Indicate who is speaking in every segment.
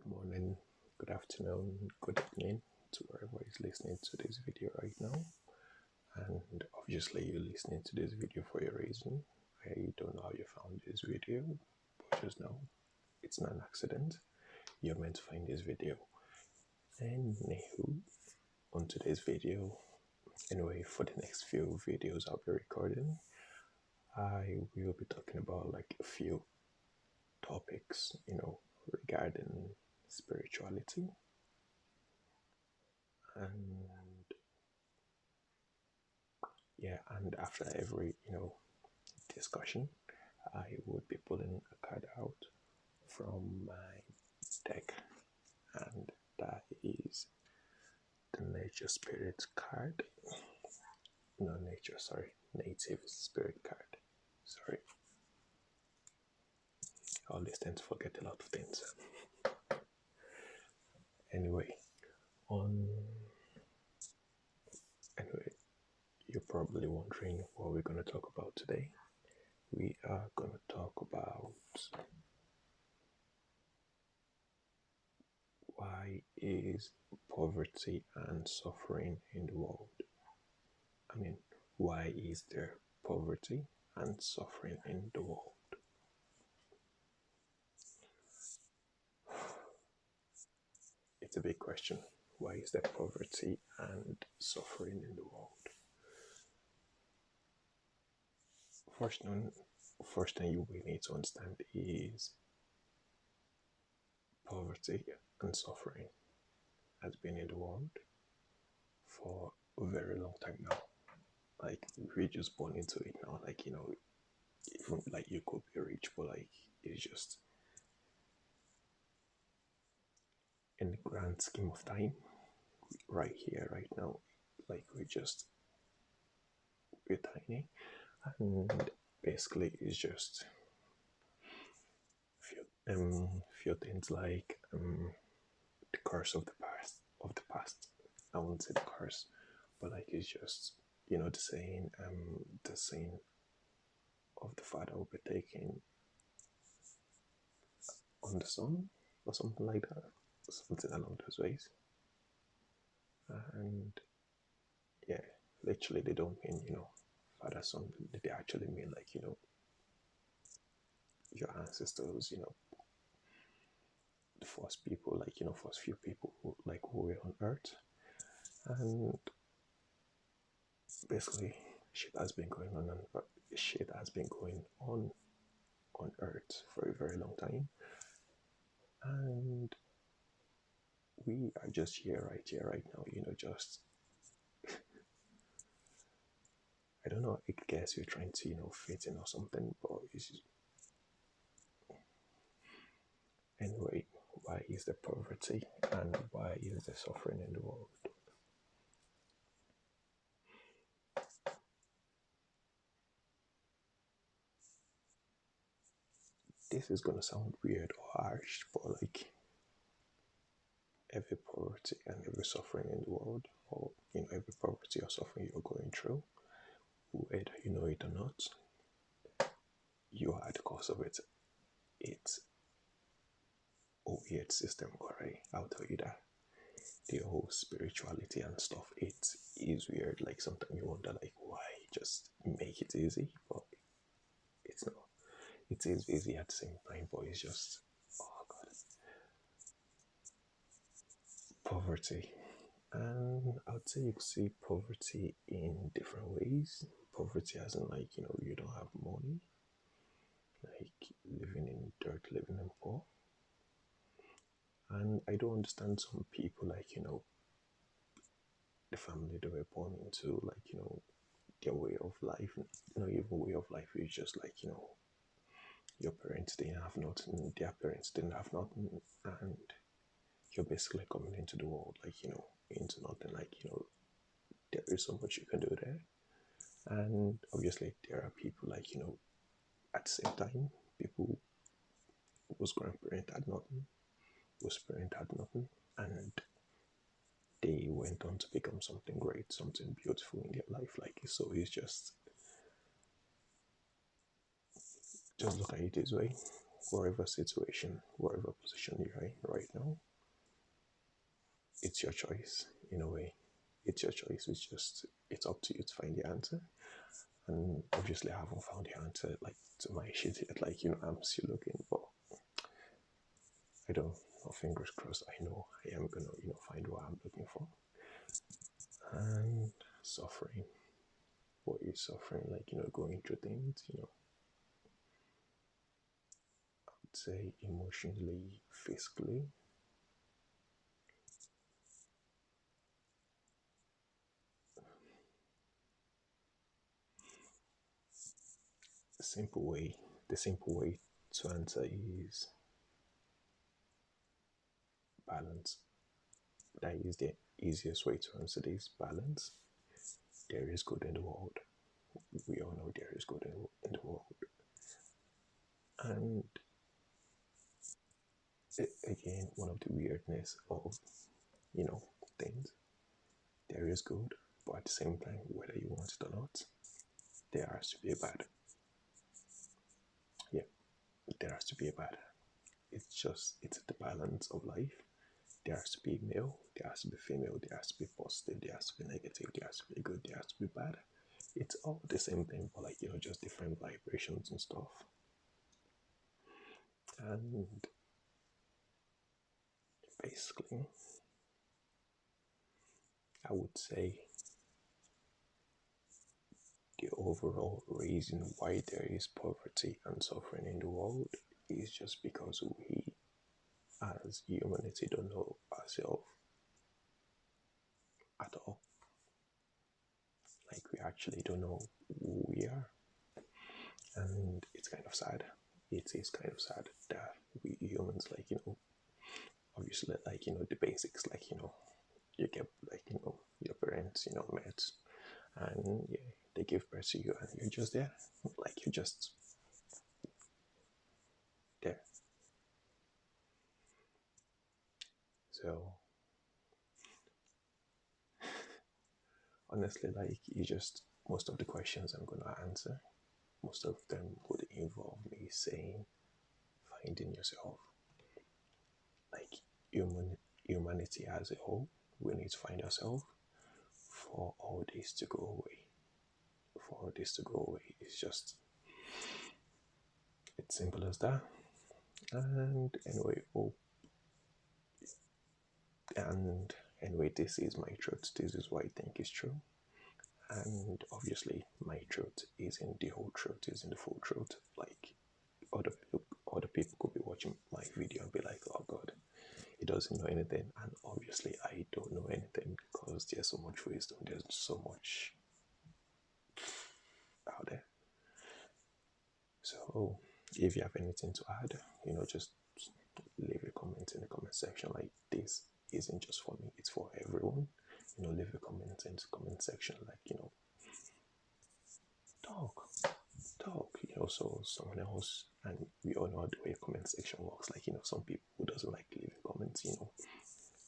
Speaker 1: morning, good afternoon, good evening to wherever is listening to this video right now. And obviously, you're listening to this video for a reason. I don't know how you found this video, but just know it's not an accident. You're meant to find this video. Anywho, on today's video, anyway, for the next few videos I'll be recording, I will be talking about like a few topics, regarding spirituality. And yeah, and after every, discussion, I would be pulling a card out from my deck, and that is the Nature Spirit card. No, Nature, sorry, Native Spirit card. Sorry, I always tend to forget a lot of things. Anyway, on anyway, you're probably wondering what we're going to talk about today. We are going to talk about why is poverty and suffering in the world? I mean, why is there poverty and suffering in the world? It's a big question. Why is there poverty and suffering in the world? First thing, first thing you will need to understand is poverty and suffering has been in the world for a very long time now. Like, we're just born into it now. Like, even like you could be rich, but like it's just in the grand scheme of time, right here, right now, like we're tiny, and basically it's just few things like the curse of the past. I won't say the curse, but like it's just the saying of the father will be taken on the son or something like that, something along those ways. And yeah, literally they don't mean father son. They actually mean like your ancestors, the first people, like first few people who were on earth. And basically shit has been going on and shit has been going on earth for a very long time, and we are just here right now, just I don't know, I guess we're trying to fit in or something, but anyway, why is there poverty and why is there suffering in the world? This is gonna sound weird or harsh, but like every poverty and every suffering in the world, or every poverty or suffering you're going through, whether you know it or not, you are the cause of it. It's a weird system, alright? I'll tell you that. The whole spirituality and stuff, it is weird. Like sometimes you wonder like why just make it easy, but it's not. It is easy at the same time, but it's just oh god. Poverty. And I would say you could see poverty in different ways. Poverty as in like, you don't have money, like living in dirt, living in poor. And I don't understand some people like, the family they were born into, like, their way of life, not even way of life, it's just like, your parents didn't have nothing, their parents didn't have nothing, and you're basically coming into the world, like, into nothing, like, there is so much you can do there. And obviously there are people like, at the same time, people whose grandparent had nothing, whose parent had nothing, and they went on to become something great, something beautiful in their life. Like, so it's just look at it this way. whatever situation, whatever position you're in right now, it's your choice in a way. It's your choice. It's up to you to find the answer. And obviously, I haven't found the answer like to my shit yet. Like, I'm still looking, but I don't know. Fingers crossed. I know I am gonna, find what I'm looking for. And suffering. What is suffering? Like, going through things, I'd say emotionally, physically. The simple way, the simple way to answer is balance. That is the easiest way to answer this, balance. There is good in the world. We all know there is good in the world. And again, one of the weirdness of, you know, things, there is good, but at the same time, whether you want it or not, there has to be a bad. Yeah, there has to be a bad. It's the balance of life. There has to be male, there has to be female, there has to be positive, there has to be negative, there has to be good, there has to be bad. It's all the same thing, but like, just different vibrations and stuff. And basically, I would say the overall reason why there is poverty and suffering in the world is just because we as humanity don't know ourselves at all. Like, we actually don't know who we are. And it's kind of sad. It is kind of sad that we humans, like, obviously, like, the basics, like, you get, like, your parents, met, and yeah, they give birth to you, and you're just there. Like, you're just there. So, honestly, like, most of the questions I'm going to answer, most of them would involve me saying, finding yourself. Like, humanity as a whole, we need to find ourselves for all this to go away. For all this to go away. It's simple as that. And anyway, and anyway, this is my truth. This is what I think is true. And obviously, my truth isn't the whole truth, isn't the full truth. Like, other people could be watching my video and be like, oh God, he doesn't know anything. And obviously, I don't know anything because there's so much wisdom, there's so much out there. So, if you have anything to add, just leave a comment in the comment section. Like, this isn't just for me, it's for everyone. Leave a comment in the comment section. Like, talk, so someone else, and we all know the way comment section works. Like, some people who doesn't like leaving comments,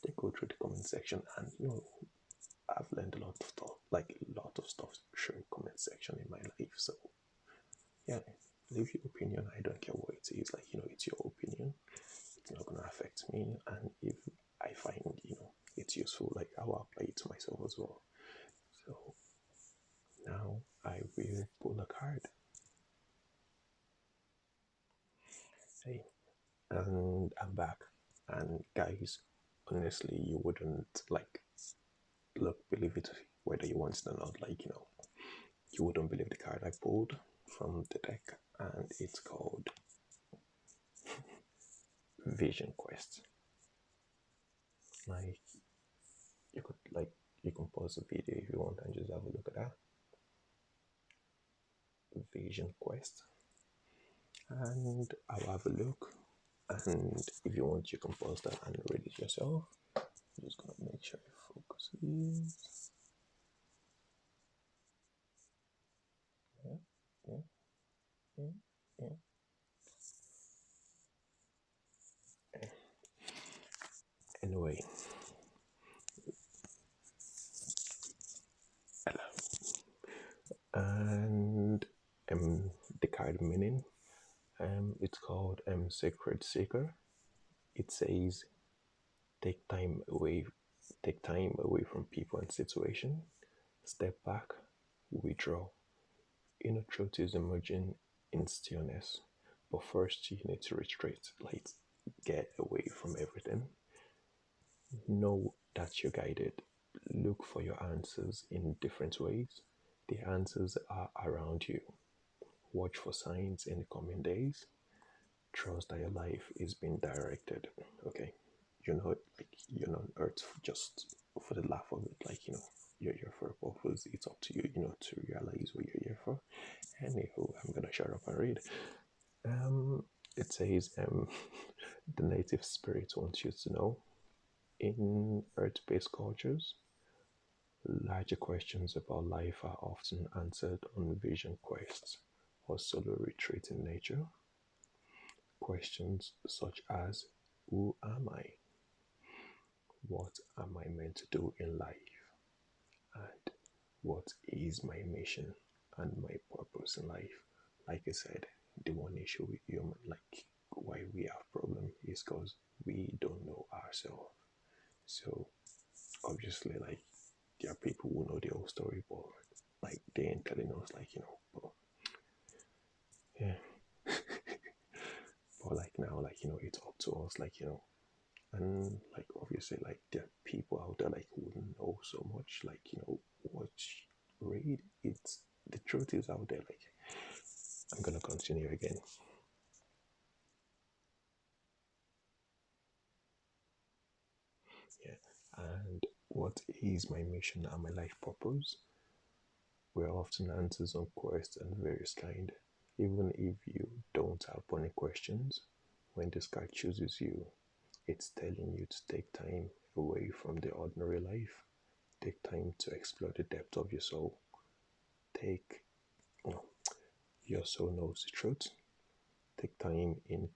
Speaker 1: they go through the comment section, and I've learned a lot of stuff, like a lot of stuff through comment section in my life. So yeah, leave your opinion. I don't care what it is. Like, it's your opinion. It's not gonna affect me. And if I find, it's useful, like, I'll apply it to myself as well. So now I will pull a card. Hey, and I'm back. And guys, honestly, you wouldn't like believe it whether you want it or not. Like, you wouldn't believe the card I pulled from the deck, and it's called Vision Quest. Like, you can pause the video if you want and just have a look at that. Vision Quest. And I'll have a look. And if you want, you can pause that and read it yourself. I'm just gonna make sure it focuses. Yeah, yeah, yeah, yeah. Anyway, and the card meaning, It's called Sacred Seeker. It says take time away, take time away from people and situation. Step back, withdraw. Inner truth is emerging in stillness, but first you need to retreat, like get away from everything. Know that you're guided. Look for your answers in different ways. The answers are around you. Watch for signs in the coming days. Trust that your life is being directed. Okay, like you're not on earth just for the laugh of it. Like you're here for a purpose. It's up to you, to realize what you're here for. Anywho, I'm gonna shut up and read. It says, the native spirit wants you to know in earth-based cultures, larger questions about life are often answered on vision quests or solo retreat in nature. Questions such as, who am I? What am I meant to do in life? And what is my mission and my purpose in life? Like I said, the one issue with human, like why we have problem is because we don't know ourselves. So obviously, like there are people who know the whole story, but like they ain't telling us, like But yeah, but like now, like it's up to us, like and like obviously, like there are people out there like who know so much, like watch, read. It's the truth is out there. Like I'm gonna continue again. Yeah, and what is my mission and my life purpose? Were often answers on questions various kind. Even if you don't have any questions, when this card chooses you, it's telling you to take time away from the ordinary life. Take time to explore the depth of your soul. Take no, your soul knows the truth. Take time in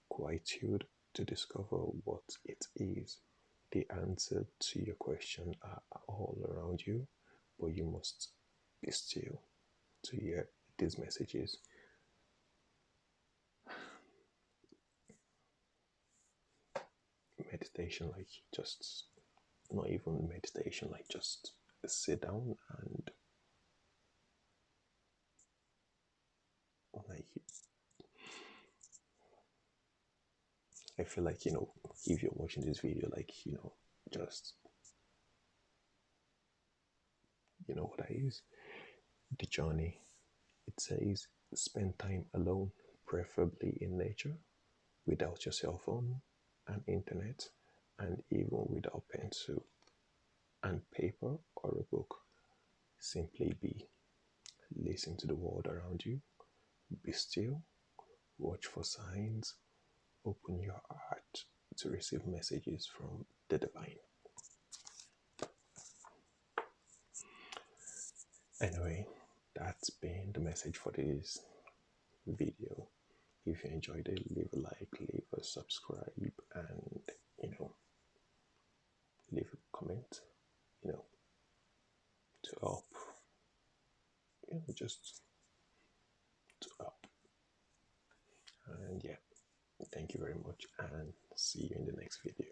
Speaker 1: quietude to discover what it is. The answer to your question are all around you, but you must be still to hear these messages. Meditation, like just not even meditation, like just sit down and like I feel like if you're watching this video, like just what that is, the journey. It says spend time alone, preferably in nature, without your cell phone and internet, and even without pencil and paper or a book. Simply be. Listen to the world around you. Be still. Watch for signs. Open your heart to receive messages from the divine. Anyway, that's been the message for this video. If you enjoyed it, leave a like, leave a subscribe, and leave a comment, you know, to help, just to help. And yeah, thank you very much, and see you in the next video.